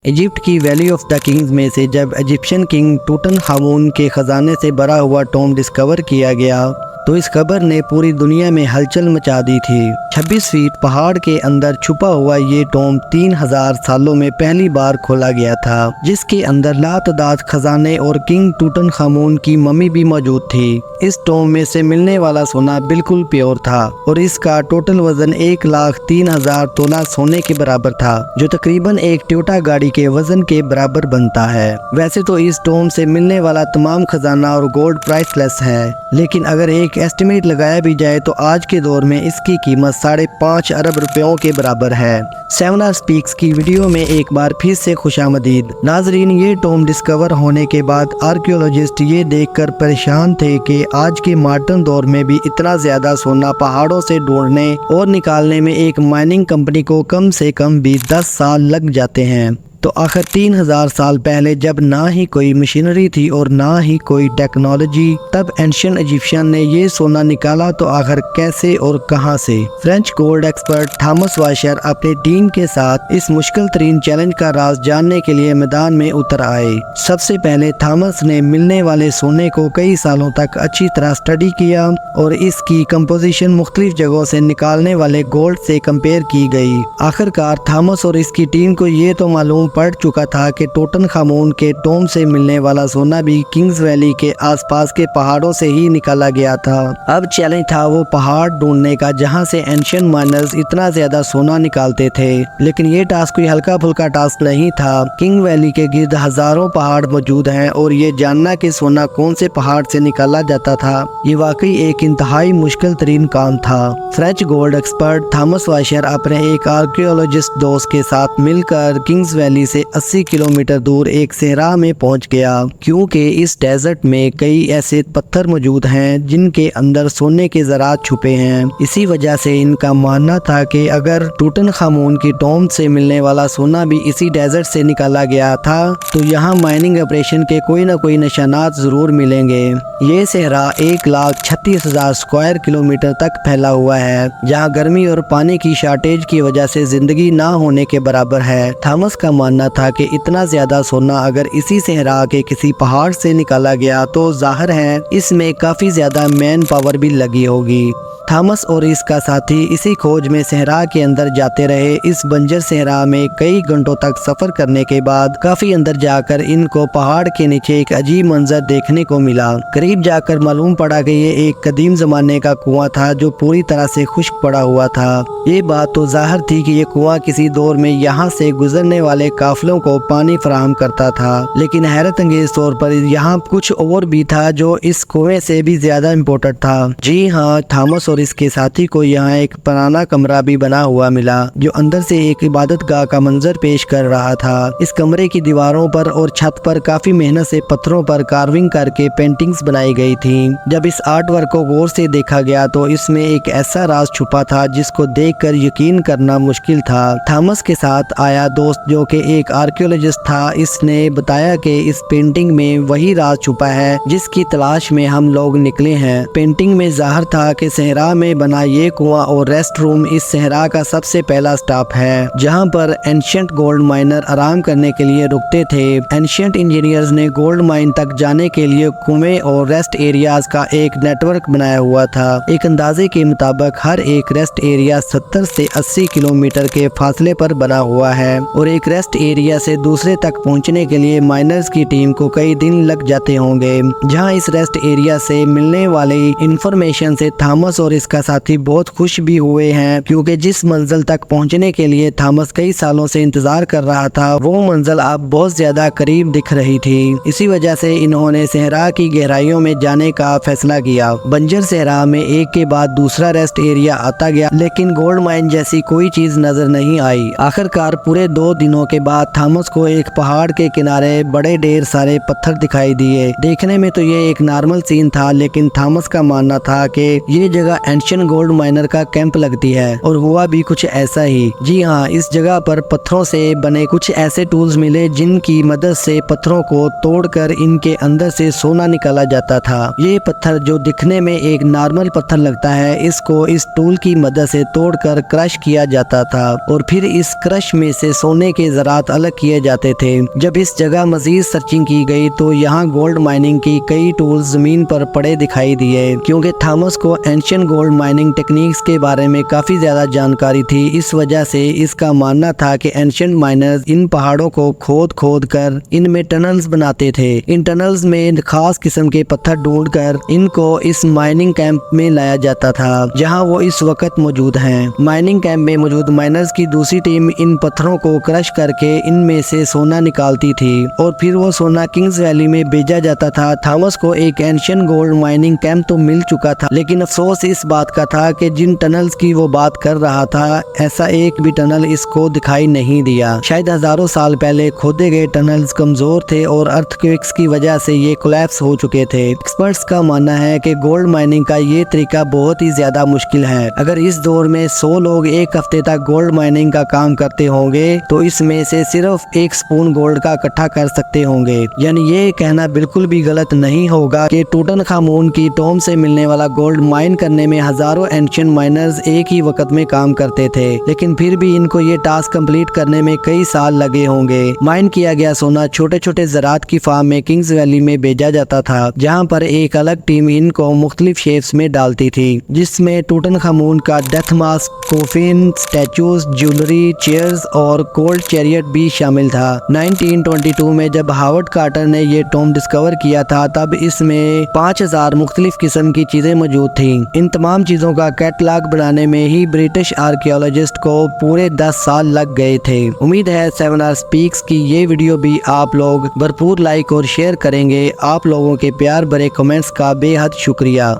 Egypt की valley of the Kings में से जब इजिप्शियन किंग टूटनखामुन के खजाने से भरा हुआ टॉम डिस्कवर किया गया तो इस खबर ने पूरी दुनिया में हलचल मचा दी थी। 26 फीट पहाड़ के अंदर छुपा हुआ ये टॉम 3000 सालों में पहली बार खोला गया था, जिसके अंदर लातदाद खजाने और किंग टूटनखामुन की मम्मी भी मौजूद थी। इस टॉम में से मिलने वाला सोना बिल्कुल प्योर था और इसका टोटल वजन 1,03,000 तोला सोने के बराबर था, जो तकरीबन एक टोयोटा गाड़ी के वजन के बराबर बनता है। वैसे तो इस टॉम से मिलने वाला तमाम खजाना और गोल्ड प्राइसलेस है, लेकिन अगर एक एस्टिमेट लगाया भी जाए तो आज के दौर में इसकी कीमत 5.5 अरब रुपयों के बराबर है। सेवन स्पीक्स की वीडियो में एक बार फिर से खुशामदीद। नाजरीन, ये टॉम डिस्कवर होने के बाद आर्कियोलॉजिस्ट ये देखकर परेशान थे कि आज के मॉडर्न दौर में भी इतना ज्यादा सोना पहाड़ों से ढूंढने और निकालने में एक माइनिंग कंपनी को कम से कम भी 10 साल लग जाते हैं। तो आखिर 3000 साल पहले जब ना ही कोई मशीनरी थी और ना ही कोई टेक्नोलॉजी, तब एंशियंट इजिप्शियन ने ये सोना निकाला तो आखिर कैसे और कहां से? French gold expert Thomas washer अपनी टीम के साथ इस मुश्किल तरीन चैलेंज का राज जानने के लिए मैदान में उतर आए। सबसे पहले थॉमस ने मिलने वाले सोने को कई सालों तक अच्छी तरह स्टडी किया और इसकी कंपोजिशन मुख्तलिफ जगहों से निकालने वाले गोल्ड से कंपेयर की गई। आखिरकार थॉमस और इसकी टीम को ये तो मालूम पड़ चुका था कि टूटनखामुन के टॉम से मिलने वाला सोना भी किंग्स वैली के आसपास के पहाड़ों से ही निकाला गया था। अब चैलेंज था वो पहाड़ ढूंढने का जहां से एंशियंट माइनर्स इतना ज्यादा सोना निकालते थे। लेकिन ये टास्क कोई हल्का फुल्का टास्क नहीं था। किंग वैली के गिर्द हजारों पहाड़ मौजूद हैं और ये जानना कि सोना कौन से पहाड़ से निकाला जाता था, ये वाकई एक इंतहाई मुश्किल तरीन काम था। French gold expert Thomas washer अपने एक आर्कियोलॉजिस्ट दोस्त के साथ मिलकर किंग्स वैली से 80 किलोमीटर दूर एक सहरा में पहुंच गया, क्योंकि इस डेजर्ट में कई ऐसे पत्थर मौजूद हैं जिनके अंदर सोने के ज़रात छुपे हैं। इसी वजह से इनका मानना था कि अगर टूटनखामुन की टॉम से मिलने वाला सोना भी इसी डेजर्ट से निकाला गया था तो यहाँ माइनिंग ऑपरेशन के कोई न कोई निशानात जरूर मिलेंगे। ये सहरा 1,36,000 स्क्वायर किलोमीटर तक फैला हुआ है, जहाँ गर्मी और पानी की शॉर्टेज की वजह से जिंदगी ना होने के बराबर है। थॉमस का मानना था कि इतना ज्यादा सोना अगर इसी सहरा के किसी पहाड़ से निकाला गया तो जाहिर है इसमें काफी ज्यादा मैन पावर भी लगी होगी। थॉमस और इसका साथी इसी खोज में सहरा के अंदर जाते रहे। इस बंजर सहरा में कई घंटों तक सफर करने के बाद काफी अंदर जाकर इनको पहाड़ के नीचे एक अजीब मंजर देखने को मिला। करीब जाकर मालूम पड़ा कि ये एक कदीम जमाने का कुआं था जो पूरी तरह से खुश्क पड़ा हुआ था। ये बात तो जाहिर थी कि ये कुआं किसी दौर में यहाँ से गुजरने वाले काफिलों को पानी फराहम करता था, लेकिन हैरत अंगेज तौर पर यहाँ कुछ और भी था जो इस कुएं से भी ज्यादा इम्पोर्टेंट था। जी हाँ, थॉमस और इसके साथी को यहाँ एक पुराना कमरा भी बना हुआ मिला जो अंदर से एक इबादत गाह का मंजर पेश कर रहा था। इस कमरे की दीवारों पर और छत पर काफी मेहनत से पत्थरों पर कार्विंग करके पेंटिंग्स बनाई गई थी। जब इस आर्ट वर्क को गौर से देखा गया तो इसमें एक ऐसा राज छुपा था जिसको देखकर यकीन करना मुश्किल था। थॉमस के साथ आया दोस्त जो कि एक आर्कियोलॉजिस्ट था, इसने बताया कि इस पेंटिंग में वही राज छुपा है जिसकी तलाश में हम लोग निकले हैं। पेंटिंग में जाहिर था कि सहरा में बना ये कुआं और रेस्ट रूम इस सहरा का सबसे पहला स्टॉप है, जहां पर एंशियंट गोल्ड माइनर आराम करने के लिए रुकते थे। एंशियंट इंजीनियर्स ने गोल्ड माइन तक जाने के लिए कुएं और रेस्ट एरियाज का एक नेटवर्क बनाया हुआ था। एक अंदाजे के मुताबिक हर एक रेस्ट एरिया 70 से 80 किलोमीटर के फासले पर बना हुआ है और एक रेस्ट एरिया से दूसरे तक पहुंचने के लिए माइनर्स की टीम को कई दिन लग जाते होंगे। जहां इस रेस्ट एरिया से मिलने वाली इंफॉर्मेशन से थॉमस और इसका साथी बहुत खुश भी हुए हैं, क्योंकि जिस मंजिल तक पहुंचने के लिए थॉमस कई सालों से इंतजार कर रहा था वो मंजिल अब बहुत ज्यादा करीब दिख रही थी। इसी वजह से इन्होंने सहरा की गहराइयों में जाने का फैसला किया। बंजर सहरा में एक के बाद दूसरा रेस्ट एरिया आता गया, लेकिन गोल्ड माइन जैसी कोई चीज नजर नहीं आई। आखिरकार पूरे 2 दिनों के बाद थॉमस को एक पहाड़ के किनारे बड़े ढेर सारे पत्थर दिखाई दिए। देखने में तो ये एक नॉर्मल सीन था, लेकिन थॉमस का मानना था कि ये जगह एंशियंट गोल्ड माइनर का कैंप लगती है और हुआ भी कुछ ऐसा ही। जी हाँ, इस जगह पर पत्थरों से बने कुछ ऐसे टूल्स मिले जिनकी मदद से पत्थरों को तोड़कर इनके अंदर से सोना निकाला जाता था। ये पत्थर जो दिखने में एक नॉर्मल पत्थर लगता है, इसको इस टूल की मदद से तोड़कर क्रश किया जाता था और फिर इस क्रश में से सोने के ज़ेवरात अलग किए जाते थे। जब इस जगह मज़ीद सर्चिंग की गई तो यहाँ गोल्ड माइनिंग की कई टूल्स ज़मीन पर पड़े दिखाई दिए। क्योंकि थॉमस को एंशियंट गोल्ड माइनिंग टेक्निक्स के बारे में काफ़ी ज़्यादा जानकारी थी, इस वजह से इसका मानना था कि एंशियंट माइनर्स इन पहाड़ों को खोद खोद कर इनमें टनल्स बनाते थे। इन टनल्स में खास किस्म के पत्थर ढूंढकर इनको इस माइनिंग कैंप में लाया जाता था जहां वो इस वक्त मौजूद हैं। माइनिंग कैंप में मौजूद माइनर्स की दूसरी टीम इन पत्थरों को क्रश करके इनमें से सोना निकालती थी और फिर वो सोना किंग्स वैली में भेजा जाता था। थॉमस को एक एंशियंट गोल्ड माइनिंग कैंप तो मिल चुका था, लेकिन अफसोस इस बात का था कि जिन टनल्स की वो बात कर रहा था ऐसा एक भी टनल इसको दिखाई नहीं दिया। शायद हजारों साल पहले खोदे गए टनल्स कमजोर थे और अर्थक्वेक्स की वजह से ये कोलैप्स हो चुके थे। एक्सपर्ट्स का मानना है कि गोल्ड माइनिंग का ये तरीका बहुत ही ज्यादा मुश्किल है। अगर इस दौर में 100 लोग एक हफ्ते तक गोल्ड माइनिंग का काम करते होंगे तो इसमें से सिर्फ 1 स्पून गोल्ड का इकट्ठा कर सकते होंगे। यानी ये कहना बिल्कुल भी गलत नहीं होगा कि टूटनखामुन की टॉम से मिलने वाला गोल्ड माइन करने में हजारों एंशियंट माइनर्स एक ही वक्त में काम करते थे, लेकिन फिर भी इनको ये टास्क कंप्लीट करने में कई साल लगे होंगे। माइन किया गया सोना छोटे छोटे ज़रात की फार्म में किंग्स वैली में भेजा जाता था, जहां पर एक अलग टीम इनको मुख्तलिफ शेप्स में डालती थी, जिसमें टूटनखामुन का death mask, coffin, statues, jewellery, chairs और गोल्ड चैरियट भी शामिल था। 1922 में जब हावर्ड कार्टर ने ये टॉम डिस्कवर किया था तब इसमें 5000 मुख्तलिफ किस्म की चीजें मौजूद थी। इन तमाम चीजों का कैटलॉग बनाने में ही ब्रिटिश आर्कियोलॉजिस्ट को पूरे 10 साल लग गए थे। उम्मीद है 7R स्पीक्स की ये वीडियो भी आप लोग भरपूर लाइक और शेयर करेंगे। आप लोगों के प्यार भरे कमेंट्स का बेहद शुक्रिया।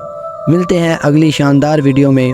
मिलते हैं अगली शानदार वीडियो में।